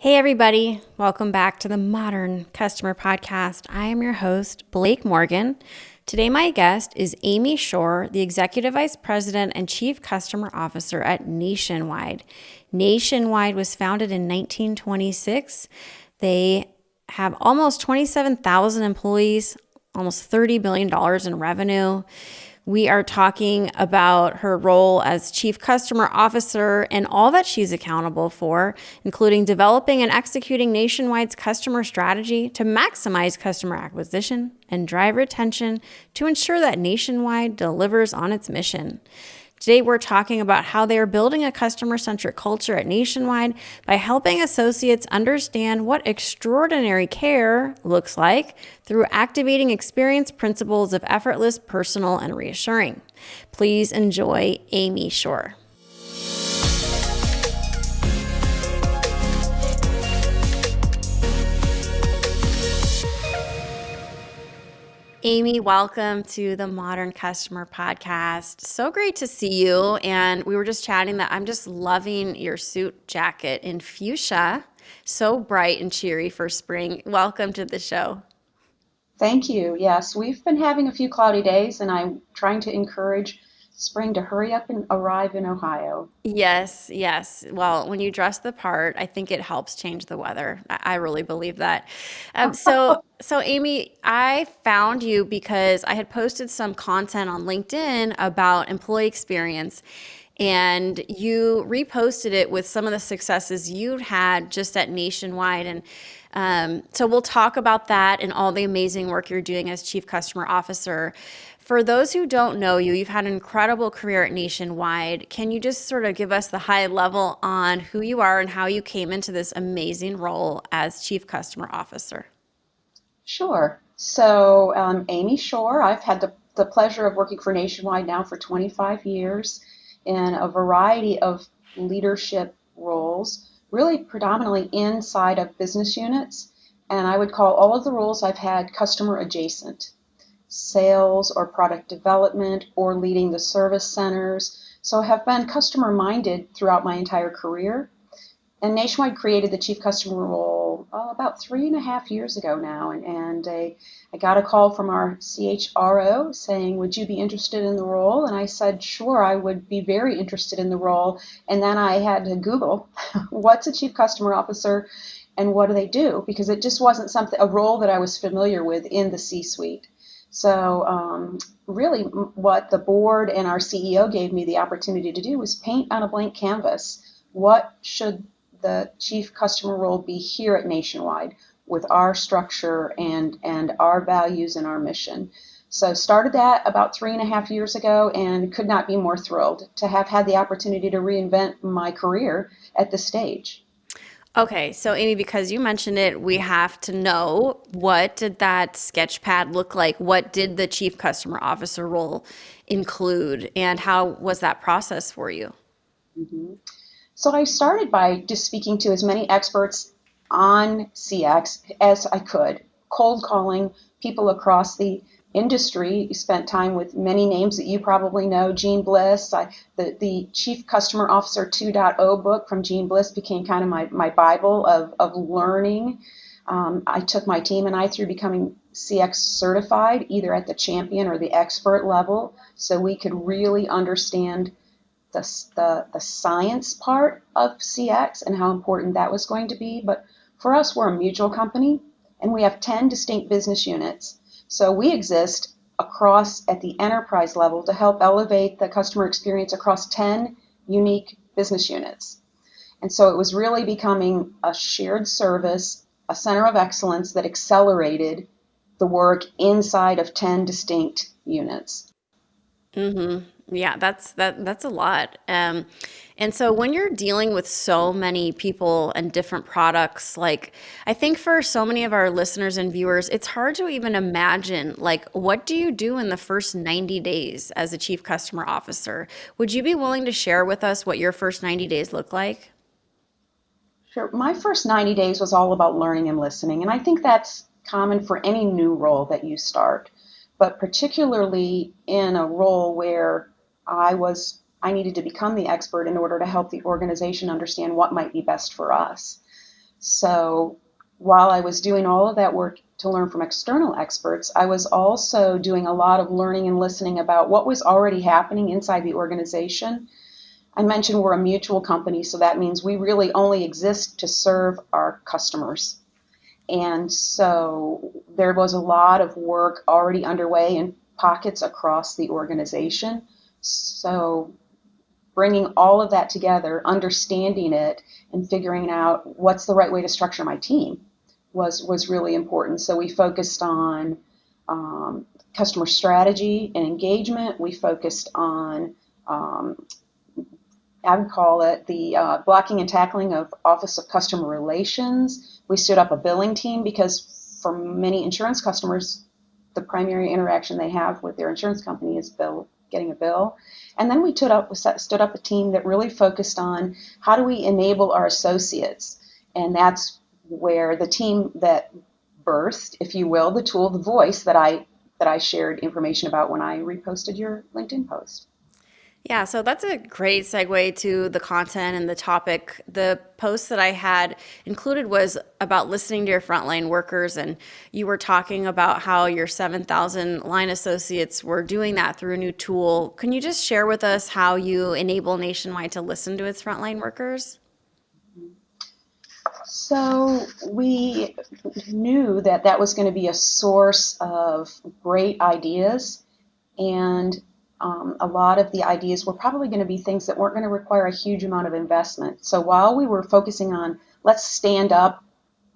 Hey, everybody. Welcome back to the Modern Customer Podcast. I am your host, Blake Morgan. Today, my guest is Amy Shore, the Executive Vice President and Chief Customer Officer at Nationwide. Nationwide was founded in 1926. They have almost 27,000 employees, almost $30 billion in revenue. We are talking about her role as Chief Customer Officer and all that she's accountable for, including developing and executing Nationwide's customer strategy to maximize customer acquisition and drive retention to ensure that Nationwide delivers on its mission. Today, we're talking about how they are building a customer-centric culture at Nationwide by helping associates understand what extraordinary care looks like through activating experience principles of effortless, personal, and reassuring. Please enjoy Amy Shore. Amy, welcome to the Modern Customer Podcast. So great to see you. And we were just chatting that I'm just loving your suit jacket in fuchsia. So bright and cheery for spring. Welcome to the show. Thank you. Yes, we've been having a few cloudy days, and I'm trying to encourage spring to hurry up and arrive in Ohio. Yes, yes. Well, when you dress the part, I think it helps change the weather. I really believe that. So Amy, I found you because I had posted some content on LinkedIn about employee experience, and you reposted it with some of the successes you'd had just at Nationwide. And so we'll talk about that and all the amazing work you're doing as Chief Customer Officer. For those who don't know you, you've had an incredible career at Nationwide. Can you just sort of give us the high level on who you are and how you came into this amazing role as Chief Customer Officer? Sure. So, Amy Shore, I've had the pleasure of working for Nationwide now for 25 years in a variety of leadership roles, really predominantly inside of business units. And I would call all of the roles I've had customer adjacent. Sales or product development or leading the service centers. So I have been customer minded throughout my entire career. And Nationwide created the chief customer role about 3.5 years ago now. I got a call from our CHRO saying, would you be interested in the role? And I said, sure, I would be very interested in the role. And then I had to Google, what's a chief customer officer and what do they do? Because it just wasn't a role that I was familiar with in the C-suite. So really what the board and our CEO gave me the opportunity to do was paint on a blank canvas. What should the chief customer role be here at Nationwide with our structure and our values and our mission? So started that about 3.5 years ago and could not be more thrilled to have had the opportunity to reinvent my career at this stage. Okay, so Amy, because you mentioned it, we have to know, what did that sketch pad look like? What did the Chief Customer Officer role include, and how was that process for you? Mhm. So I started by just speaking to as many experts on CX as I could, cold calling people across the industry. Spent time with many names that you probably know. Gene Bliss, the Chief Customer Officer 2.0 book from Gene Bliss became kind of my Bible of learning. I took my team and I through becoming CX certified, either at the champion or the expert level, so we could really understand the science part of CX and how important that was going to be. But for us, we're a mutual company and we have 10 distinct business units. So we exist across at the enterprise level to help elevate the customer experience across 10 unique business units. And so it was really becoming a shared service, a center of excellence that accelerated the work inside of 10 distinct units. Yeah, that's a lot. And so when you're dealing with so many people and different products, like I think for so many of our listeners and viewers, it's hard to even imagine, like, what do you do in the first 90 days as a chief customer officer? Would you be willing to share with us what your first 90 days look like? Sure. My first 90 days was all about learning and listening, and I think that's common for any new role that you start, but particularly in a role where I needed to become the expert in order to help the organization understand what might be best for us. So while I was doing all of that work to learn from external experts, I was also doing a lot of learning and listening about what was already happening inside the organization. I mentioned we're a mutual company, so that means we really only exist to serve our customers. And so there was a lot of work already underway in pockets across the organization. So bringing all of that together, understanding it, and figuring out what's the right way to structure my team was really important. So we focused on customer strategy and engagement. We focused on I would call it the blocking and tackling of Office of Customer Relations. We stood up a billing team because for many insurance customers, the primary interaction they have with their insurance company is getting a bill. And then we stood up a team that really focused on how do we enable our associates. And that's where the team that birthed, if you will, the tool, the voice that I shared information about when I reposted your LinkedIn post. Yeah, so that's a great segue to the content and the topic. The post that I had included was about listening to your frontline workers, and you were talking about how your 7,000 line associates were doing that through a new tool. Can you just share with us how you enable Nationwide to listen to its frontline workers? So we knew that that was going to be a source of great ideas, and a lot of the ideas were probably going to be things that weren't going to require a huge amount of investment. So while we were focusing on let's stand up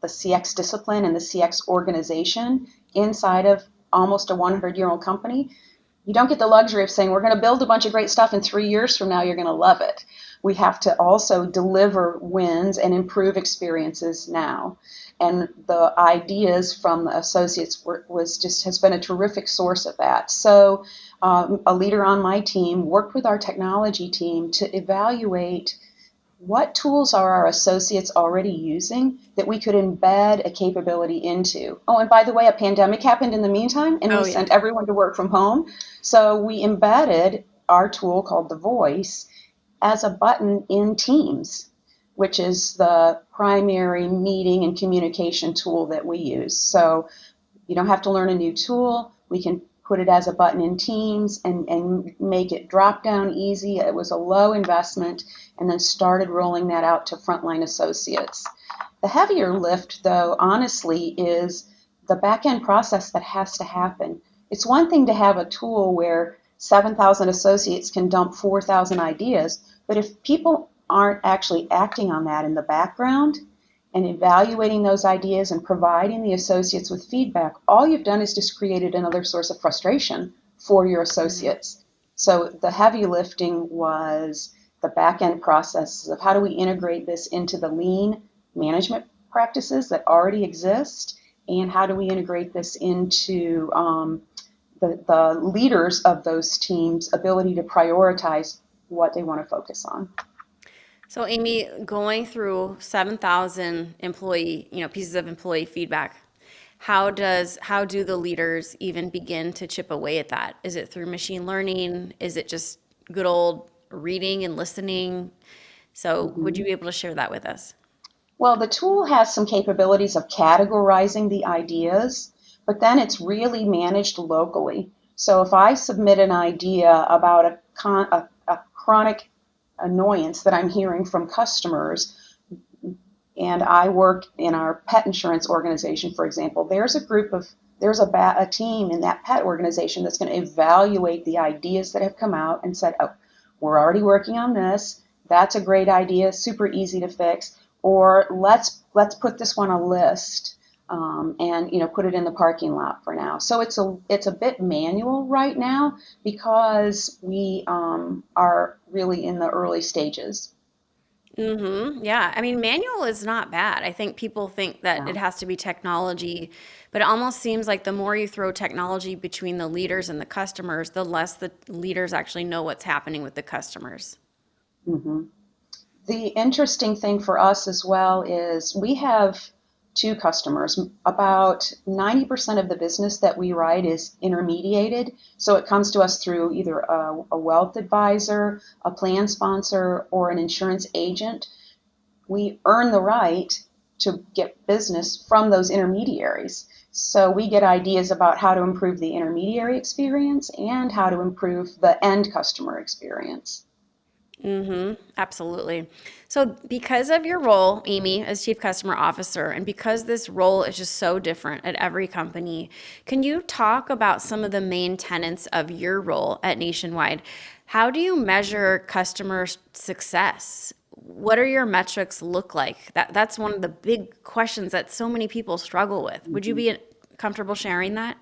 the CX discipline and the CX organization inside of almost a 100-year-old company, you don't get the luxury of saying we're going to build a bunch of great stuff and 3 years from now you're going to love it. We have to also deliver wins and improve experiences now. And the ideas from the associates has been a terrific source of that. So a leader on my team worked with our technology team to evaluate what tools are our associates already using that we could embed a capability into. Oh, and by the way, a pandemic happened in the meantime, and we Oh, sent yes. everyone to work from home. So we embedded our tool called The Voice as a button in Teams, which is the primary meeting and communication tool that we use. So you don't have to learn a new tool. We can put it as a button in Teams and make it drop down easy. It was a low investment, and then started rolling that out to frontline associates. The heavier lift, though, honestly, is the back end process that has to happen. It's one thing to have a tool where 7,000 associates can dump 4,000 ideas, but if people aren't actually acting on that in the background and evaluating those ideas and providing the associates with feedback, all you've done is just created another source of frustration for your associates. So the heavy lifting was the back end processes of how do we integrate this into the lean management practices that already exist, and how do we integrate this into the leaders of those teams' ability to prioritize what they want to focus on. So, Amy, going through 7,000 employee, pieces of employee feedback, how do the leaders even begin to chip away at that? Is it through machine learning? Is it just good old reading and listening? So, would you Mhm. be able to share that with us? Well, the tool has some capabilities of categorizing the ideas, but then it's really managed locally. So if I submit an idea about a chronic annoyance that I'm hearing from customers, and I work in our pet insurance organization, for example, there's a team in that pet organization that's going to evaluate the ideas that have come out and said, oh, we're already working on this. That's a great idea, super easy to fix. Or let's put this one on a list, and put it in the parking lot for now. So it's a bit manual right now because we are really in the early stages. Yeah. I mean, manual is not bad. I think people think that it Yeah. has to be technology, but it almost seems like the more you throw technology between the leaders and the customers, the less the leaders actually know what's happening with the customers. hmm The interesting thing for us as well is we have two customers. About 90% of the business that we write is intermediated. So it comes to us through either a wealth advisor, a plan sponsor, or an insurance agent. We earn the right to get business from those intermediaries. So we get ideas about how to improve the intermediary experience and how to improve the end customer experience. Absolutely. So, because of your role, Amy, as Chief Customer Officer, and because this role is just so different at every company, can you talk about some of the main tenets of your role at Nationwide? How do you measure customer success? What are your metrics look like? That's one of the big questions that so many people struggle with. Would you Mhm. be comfortable sharing that?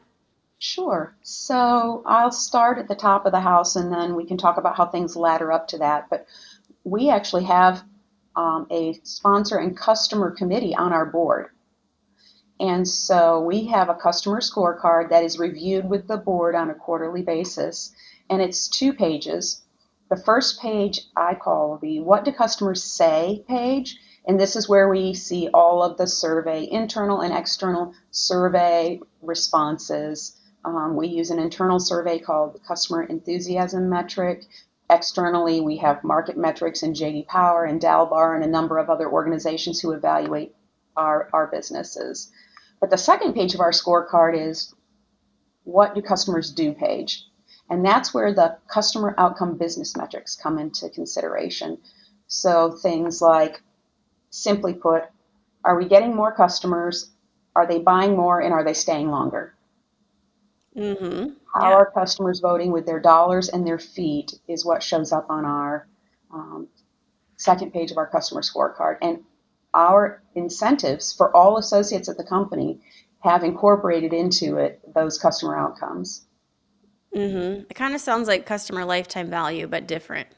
Sure. So I'll start at the top of the house and then we can talk about how things ladder up to that. But we actually have a sponsor and customer committee on our board. And so we have a customer scorecard that is reviewed with the board on a quarterly basis, and it's 2 pages. The first page I call the What Do Customers Say page, and this is where we see all of the survey, internal and external survey responses. We use an internal survey called the Customer Enthusiasm Metric. Externally, we have market metrics and JD Power and Dalbar and a number of other organizations who evaluate our businesses. But the second page of our scorecard is what do customers do page. And that's where the customer outcome business metrics come into consideration. So things like, simply put, are we getting more customers? Are they buying more and are they staying longer? How Yeah. are customers voting with their dollars and their feet is what shows up on our um, second page of our customer scorecard. And our incentives for all associates at the company have incorporated into it those customer outcomes. It kind of sounds like customer lifetime value, but different.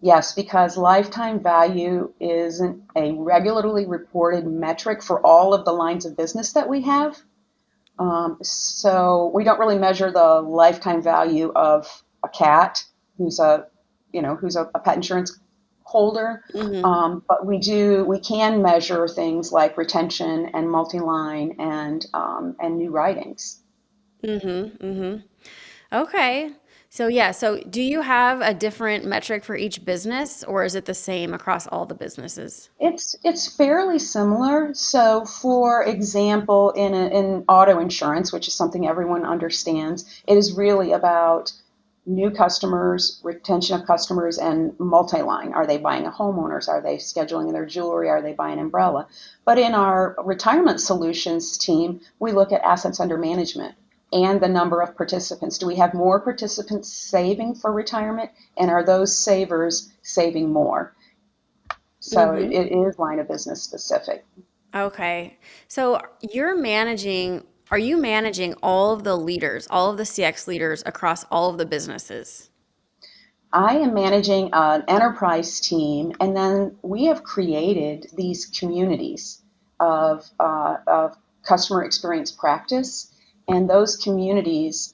Yes, because lifetime value isn't a regularly reported metric for all of the lines of business that we have. So we don't really measure the lifetime value of a cat who's a pet insurance holder. But we can measure things like retention and multi-line and new writings. Okay. So yeah, so do you have a different metric for each business or is it the same across all the businesses? It's fairly similar. So, for example, in auto insurance, which is something everyone understands, it is really about new customers, retention of customers, and multi-line. Are they buying a homeowners? Are they scheduling their jewelry? Are they buying an umbrella? But in our retirement solutions team, we look at assets under management and the number of participants. Do we have more participants saving for retirement? And are those savers saving more? So it is line of business specific. Okay. So are you managing all of the leaders, all of the CX leaders across all of the businesses? I am managing an enterprise team, and then we have created these communities of customer experience practice, and those communities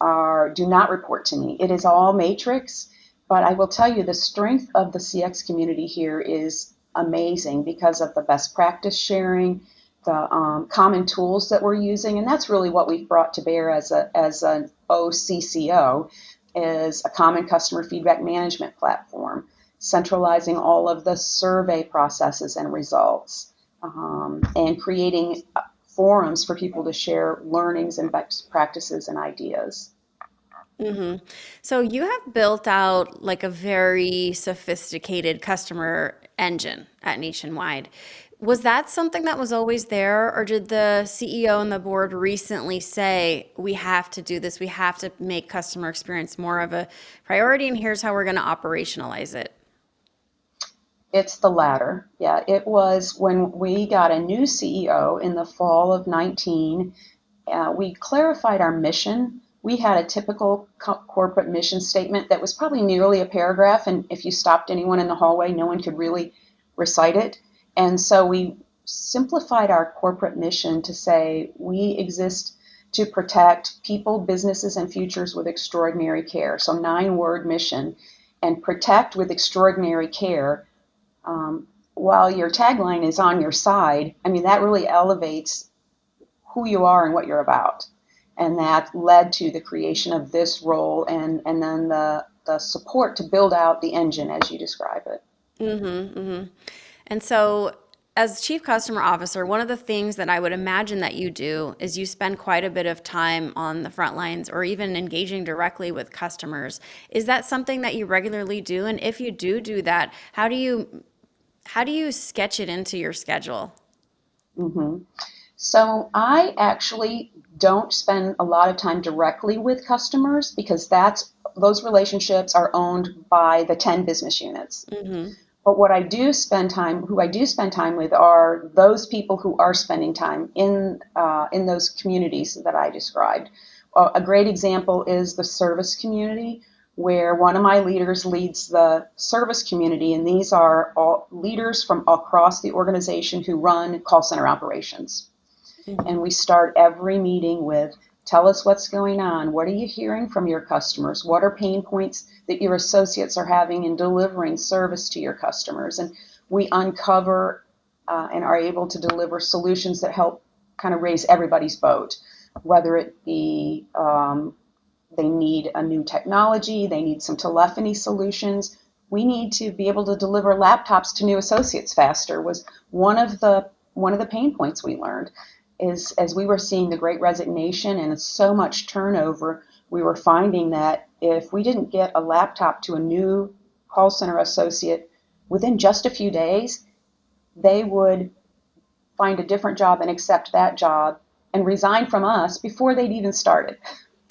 do not report to me. It is all matrix, but I will tell you the strength of the CX community here is amazing because of the best practice sharing, the common tools that we're using, and that's really what we've brought to bear as an OCCO is a common customer feedback management platform, centralizing all of the survey processes and results, and creating forums for people to share learnings and best practices and ideas. So you have built out like a very sophisticated customer engine at Nationwide. Was that something that was always there, or did the CEO and the board recently say, we have to do this, we have to make customer experience more of a priority, and here's how we're going to operationalize it? It's the latter. Yeah, it was when we got a new CEO in the fall of 19. We clarified our mission. We had a typical corporate mission statement that was probably nearly a paragraph, and if you stopped anyone in the hallway, no one could really recite it. And so we simplified our corporate mission to say we exist to protect people, businesses, and futures with extraordinary care. So 9-word mission, and protect with extraordinary care. While your tagline is on your side, I mean, that really elevates who you are and what you're about. And that led to the creation of this role and then the support to build out the engine as you describe it. And so as chief customer officer, one of the things that I would imagine that you do is you spend quite a bit of time on the front lines or even engaging directly with customers. Is that something that you regularly do? And if you do that, how do you sketch it into your schedule? hmm So I actually don't spend a lot of time directly with customers because those relationships are owned by the 10 business units. Hmm. But who I do spend time with are those people who are spending time in those communities that I described. A great example is the service community, where one of my leaders leads the service community, and these are all leaders from across the organization who run call center operations. And we start every meeting with, tell us what's going on. What are you hearing from your customers? What are pain points that your associates are having in delivering service to your customers? And we uncover and are able to deliver solutions that help kind of raise everybody's boat, whether it be they need a new technology, they need some telephony solutions. We need to be able to deliver laptops to new associates faster was one of the pain points we learned is as we were seeing the great resignation and so much turnover, we were finding that if we didn't get a laptop to a new call center associate within just a few days, they would find a different job and accept that job and resign from us before they'd even started.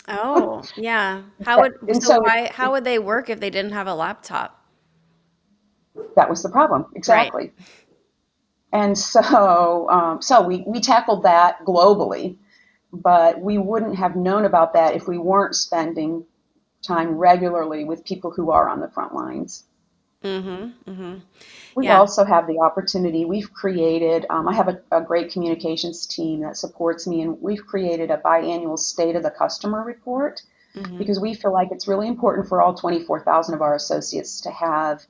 Oh, yeah. And So so why, how would they work if they didn't have a laptop? that was the problem, Right. exactly. And so we tackled that globally, but we wouldn't have known about that if we weren't spending time regularly with people who are on the front lines. Mm-hmm. Mm-hmm. We Yeah. also have the opportunity, we've created, I have a great communications team that supports me, and we've created a biannual state of the customer report Mm-hmm. because we feel like it's really important for all 24,000 of our associates to have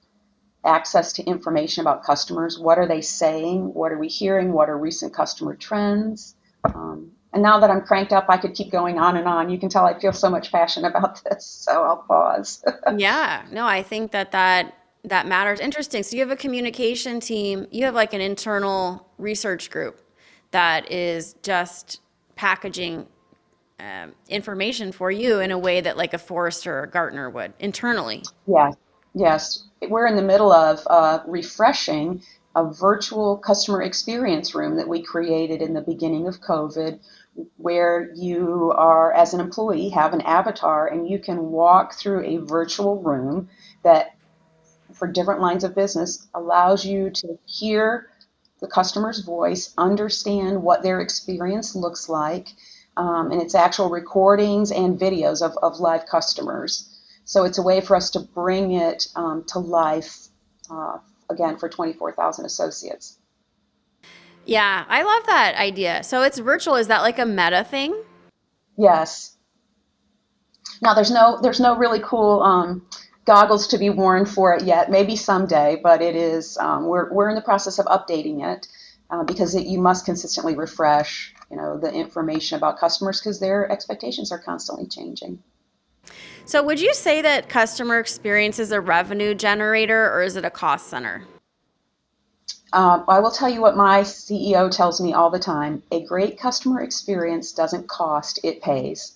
access to information about customers. What are they saying? What are we hearing? What are recent customer trends? And now that I'm cranked up, I could keep going on and on. You can tell I feel so much passion about this, so I'll pause. Yeah. No, I think that matters. Interesting. So you have a communication team, you have like an internal research group that is just packaging information for you in a way that like a Forrester or Gartner would internally. Yeah, yes. We're in the middle of refreshing a virtual customer experience room that we created in the beginning of COVID, where you are, as an employee, have an avatar and you can walk through a virtual room that, for different lines of business, allows you to hear the customer's voice, understand what their experience looks like, and it's actual recordings and videos of live customers. So it's a way for us to bring it to life uh, again for 24,000 associates. Yeah, I love that idea. So it's virtual. Is that like a meta thing? Yes. Now there's no really cool goggles to be worn for it yet. Maybe someday, but it is we're in the process of updating it because you must consistently refresh the information about customers because their expectations are constantly changing. So would you say that customer experience is a revenue generator or is it a cost center? I will tell you what my CEO tells me all the time: a great customer experience doesn't cost, it pays.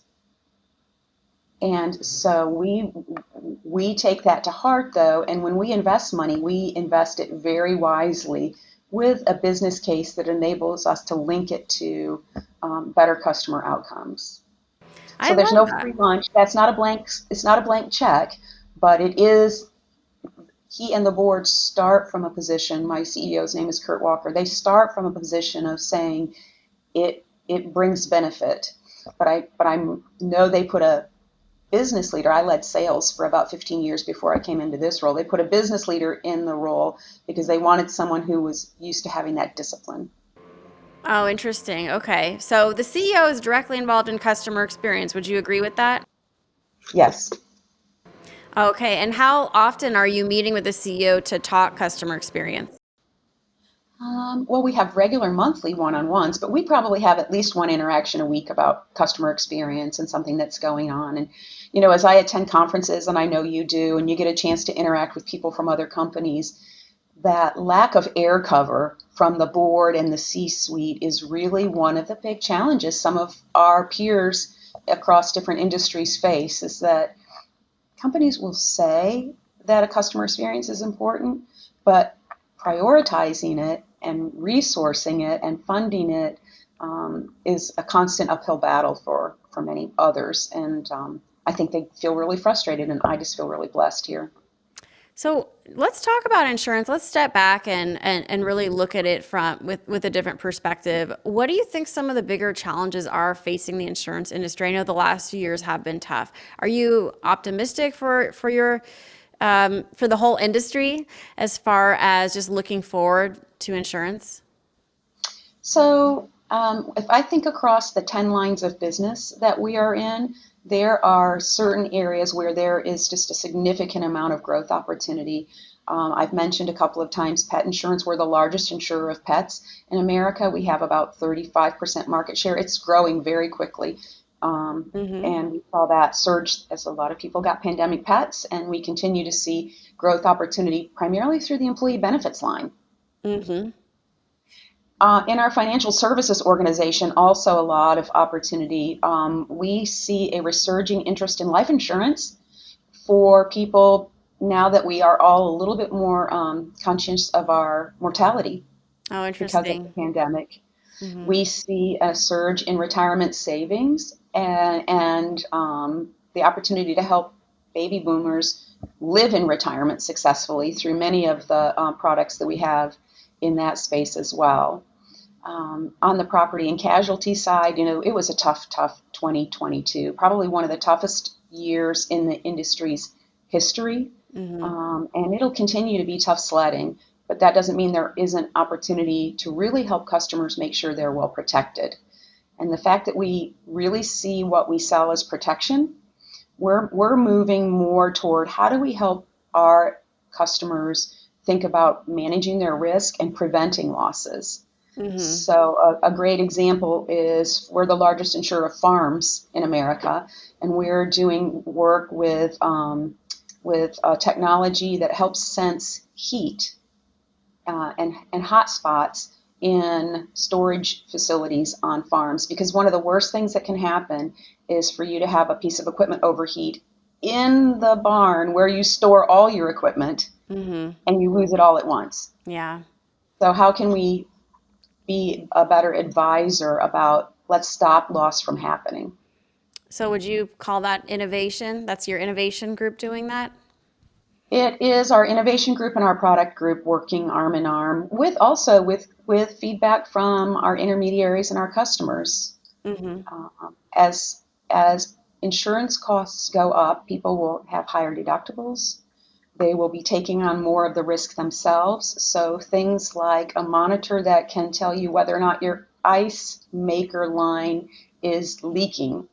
And so we take that to heart, though, and when we invest money, we invest it very wisely with a business case that enables us to link it to better customer outcomes. I So there's love no that. free lunch. That's not a blank. It's not a blank check, but it is. He and the board start from a position. My CEO's name is Kurt Walker. They start from a position of saying it brings benefit, but I know they put a business leader. I led sales for about 15 years before I came into this role. They put a business leader in the role because they wanted someone who was used to having that discipline. Oh, interesting. Okay. So the CEO is directly involved in customer experience. Would you agree with that? Yes. Okay. And how often are you meeting with the CEO to talk customer experience? Well, we have regular monthly one-on-ones, but we probably have at least one interaction a week about customer experience and something that's going on. And, as I attend conferences, and I know you do, and you get a chance to interact with people from other companies, that lack of air cover from the board and the C-suite is really one of the big challenges some of our peers across different industries face, is that companies will say that a customer experience is important, but prioritizing it and resourcing it and funding it is a constant uphill battle for many others. And I think they feel really frustrated, and I just feel really blessed here. So let's talk about insurance. Let's step back and really look at it from with a different perspective. What do you think some of the bigger challenges are facing the insurance industry? I know the last few years have been tough. Are you optimistic for your for the whole industry as far as just looking forward to insurance? So, if I think across the 10 lines of business that we are in, there are certain areas where there is just a significant amount of growth opportunity. I've mentioned a couple of times pet insurance. We're the largest insurer of pets in America. We have about 35% market share. It's growing very quickly. Mm-hmm. And we saw that surge as a lot of people got pandemic pets, and we continue to see growth opportunity primarily through the employee benefits line. Mm-hmm. In our financial services organization, also a lot of opportunity. We see a resurging interest in life insurance for people now that we are all a little bit more conscious of our mortality Oh, because of the interesting. pandemic. Mm-hmm. We see a surge in retirement savings and the opportunity to help baby boomers live in retirement successfully through many of the products that we have in that space as well. On the property and casualty side, it was a tough 2022, probably one of the toughest years in the industry's history. Mm-hmm. And it'll continue to be tough sledding, but that doesn't mean there isn't opportunity to really help customers make sure they're well protected. And the fact that we really see what we sell as protection, we're moving more toward how do we help our customers think about managing their risk and preventing losses. Mm-hmm. So a great example is we're the largest insurer of farms in America, and we're doing work with technology that helps sense heat and hot spots in storage facilities on farms. Because one of the worst things that can happen is for you to have a piece of equipment overheat in the barn where you store all your equipment, Mm-hmm. and you lose it all at once. Yeah. So how can we be a better advisor about let's stop loss from happening? So would you call that innovation? That's your innovation group doing that? It is our innovation group and our product group working arm in arm with also with feedback from our intermediaries and our customers. Mm-hmm. As insurance costs go up, people will have higher deductibles. They will be taking on more of the risk themselves. So things like a monitor that can tell you whether or not your ice maker line is leaking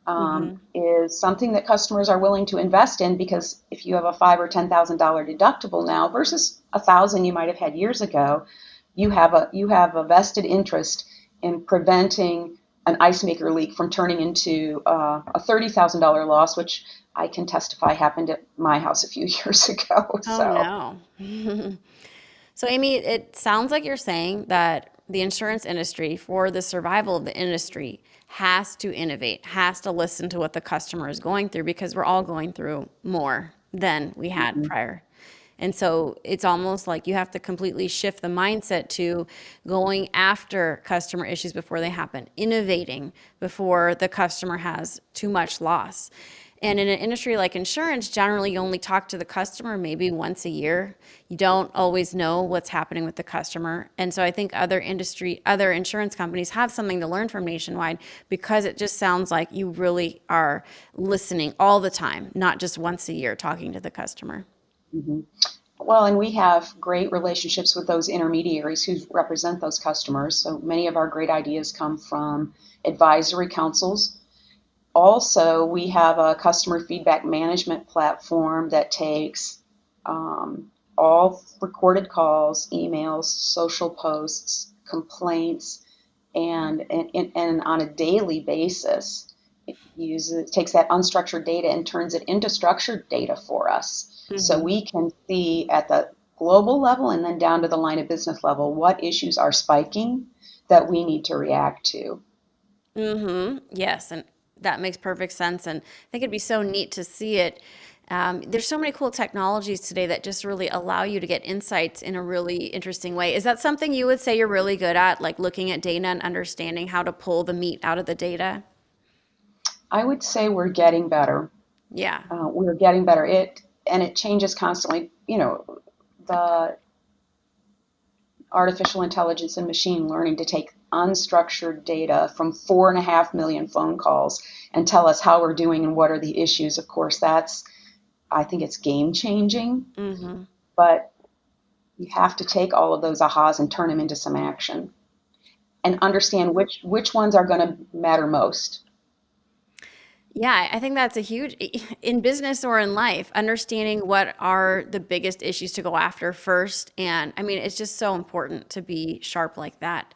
Mm-hmm. is something that customers are willing to invest in, because if you have a $5,000 or $10,000 deductible now versus $1,000 you might have had years ago, you have a vested interest in preventing an ice maker leak from turning into a $30,000 loss, which I can testify happened at my house a few years ago. Oh So. no. So Amy, it sounds like you're saying that the insurance industry, for the survival of the industry, has to innovate, has to listen to what the customer is going through because we're all going through more than we had Mhm. prior. And so it's almost like you have to completely shift the mindset to going after customer issues before they happen, innovating before the customer has too much loss. And in an industry like insurance, generally you only talk to the customer maybe once a year. You don't always know what's happening with the customer. And so I think other insurance companies have something to learn from Nationwide, because it just sounds like you really are listening all the time, not just once a year talking to the customer. Mhm. Well, and we have great relationships with those intermediaries who represent those customers. So many of our great ideas come from advisory councils. Also, we have a customer feedback management platform that takes all recorded calls, emails, social posts, complaints, and on a daily basis, it takes that unstructured data and turns it into structured data for us. So Mm-hmm. we can see at the global level and then down to the line of business level. What issues are spiking that we need to react to? Yes, and that makes perfect sense. And I think it'd be so neat to see it. There's so many cool technologies today that just really allow you to get insights in a really interesting way. Is that something you would say you're really good at, like looking at data and understanding how to pull the meat out of the data? I would say we're getting better. Yeah. We're getting better. It changes constantly. The artificial intelligence and machine learning to take unstructured data from 4.5 million phone calls and tell us how we're doing and what are the issues. Of course, I think it's game changing, hmm but you have to take all of those ahas and turn them into some action and understand which ones are going to matter most. Yeah, I think that's a huge, in business or in life, understanding what are the biggest issues to go after first. And I mean, it's just so important to be sharp like that.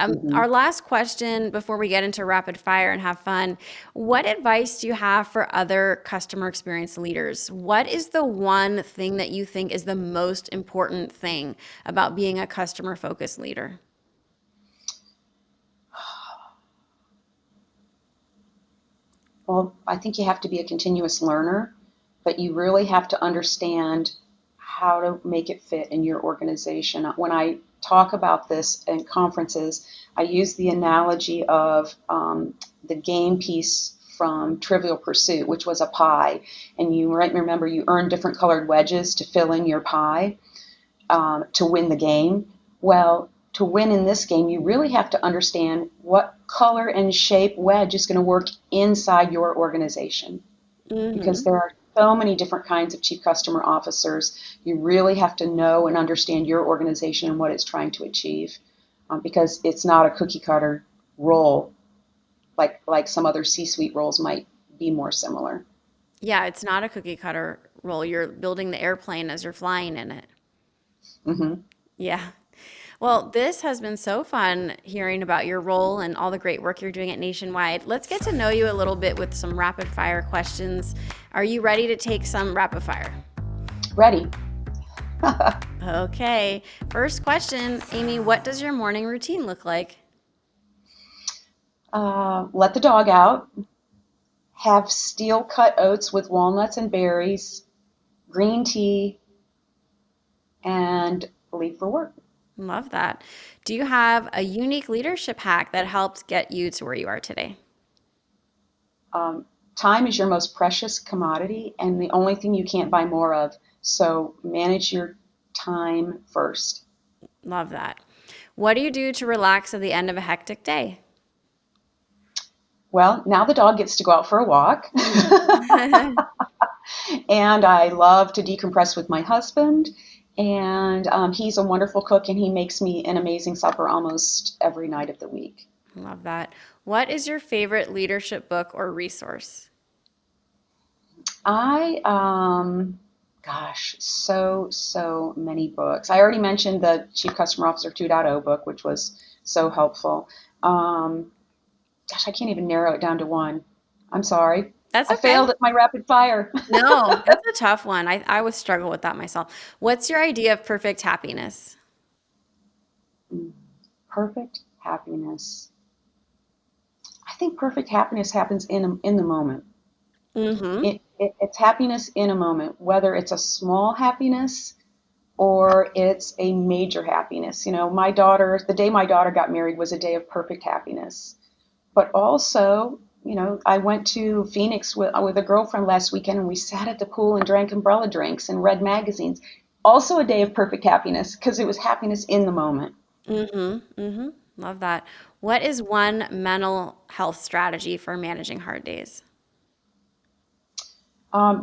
Mhm. Our last question before we get into rapid fire and have fun, what advice do you have for other customer experience leaders? What is the one thing that you think is the most important thing about being a customer focused leader? Well, I think you have to be a continuous learner, but you really have to understand how to make it fit in your organization. When I talk about this in conferences, I use the analogy of the game piece from Trivial Pursuit, which was a pie. And you might remember you earn different colored wedges to fill in your pie to win the game. Well, to win in this game, you really have to understand what color and shape wedge is going to work inside your organization because hmm there are so many different kinds of chief customer officers. You really have to know and understand your organization and what it's trying to achieve because it's not a cookie cutter role like some other C-suite roles might be more similar. Yeah, it's not a cookie cutter role. You're building the airplane as you're flying in it. Hmm. Yeah. Well, this has been so fun hearing about your role and all the great work you're doing at Nationwide. Let's get to know you a little bit with some rapid fire questions. Are you ready to take some rapid fire? Ready. Okay. First question, Amy, what does your morning routine look like? Let the dog out. Have steel cut oats with walnuts and berries, green tea, and leave for work. Love that. Do you have a unique leadership hack that helped get you to where you are today? Um, Time is your most precious commodity and the only thing you can't buy more of. So manage your time first. Love that. What do you do to relax at the end of a hectic day? Well, now the dog gets to go out for a walk. Mm. And I love to decompress with my husband. And he's a wonderful cook and he makes me an amazing supper almost every night of the week. Love that. What is your favorite leadership book or resource? I, gosh, so many books. I already mentioned the Chief Customer Officer 2.0 book, which was so helpful. Um, Gosh, I can't even narrow it down to one. I'm sorry. That's I okay. failed at my rapid fire. No, that's a tough one. I would struggle with that myself. What's your idea of perfect happiness? Perfect happiness. I think perfect happiness happens in the moment. Mm-hmm. It's happiness in a moment, whether it's a small happiness or it's a major happiness. The day my daughter got married was a day of perfect happiness. But also, I went to Phoenix with a girlfriend last weekend and we sat at the pool and drank umbrella drinks and read magazines. Also a day of perfect happiness because it was happiness in the moment. Mm-hmm. Mm-hmm. Love that. What is one mental health strategy for managing hard days?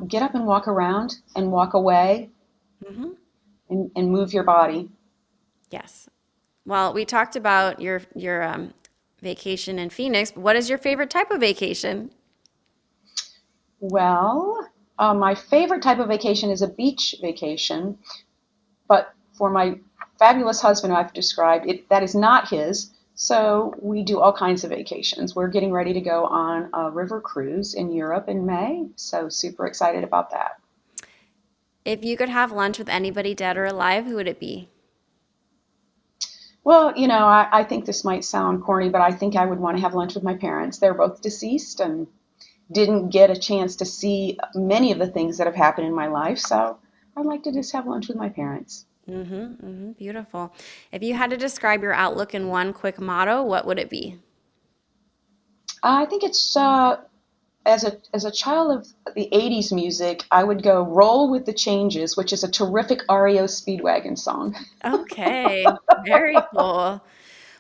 Get up and walk around and walk away Mm-hmm. and move your body. Yes. Well, we talked about your vacation in Phoenix, but what is your favorite type of vacation? Well, my favorite type of vacation is a beach vacation, but for my fabulous husband, who I've described, that is not his. So we do all kinds of vacations. We're getting ready to go on a river cruise in Europe in May. So super excited about that. If you could have lunch with anybody dead or alive, who would it be? Well, I think this might sound corny, but I think I would want to have lunch with my parents. They're both deceased and didn't get a chance to see many of the things that have happened in my life. So I'd like to just have lunch with my parents. Beautiful. If you had to describe your outlook in one quick motto, what would it be? I think it's as a child of the '80s music, I would go "Roll with the Changes," which is a terrific REO Speedwagon song. Okay, very cool.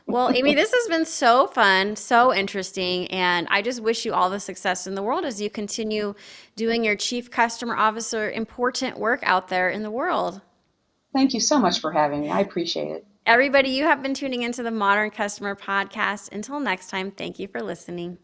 Well, Amy, this has been so fun, so interesting, and I just wish you all the success in the world as you continue doing your Chief Customer Officer important work out there in the world. Thank you so much for having me. I appreciate it. Everybody, you have been tuning into the Modern Customer Podcast. Until next time, thank you for listening.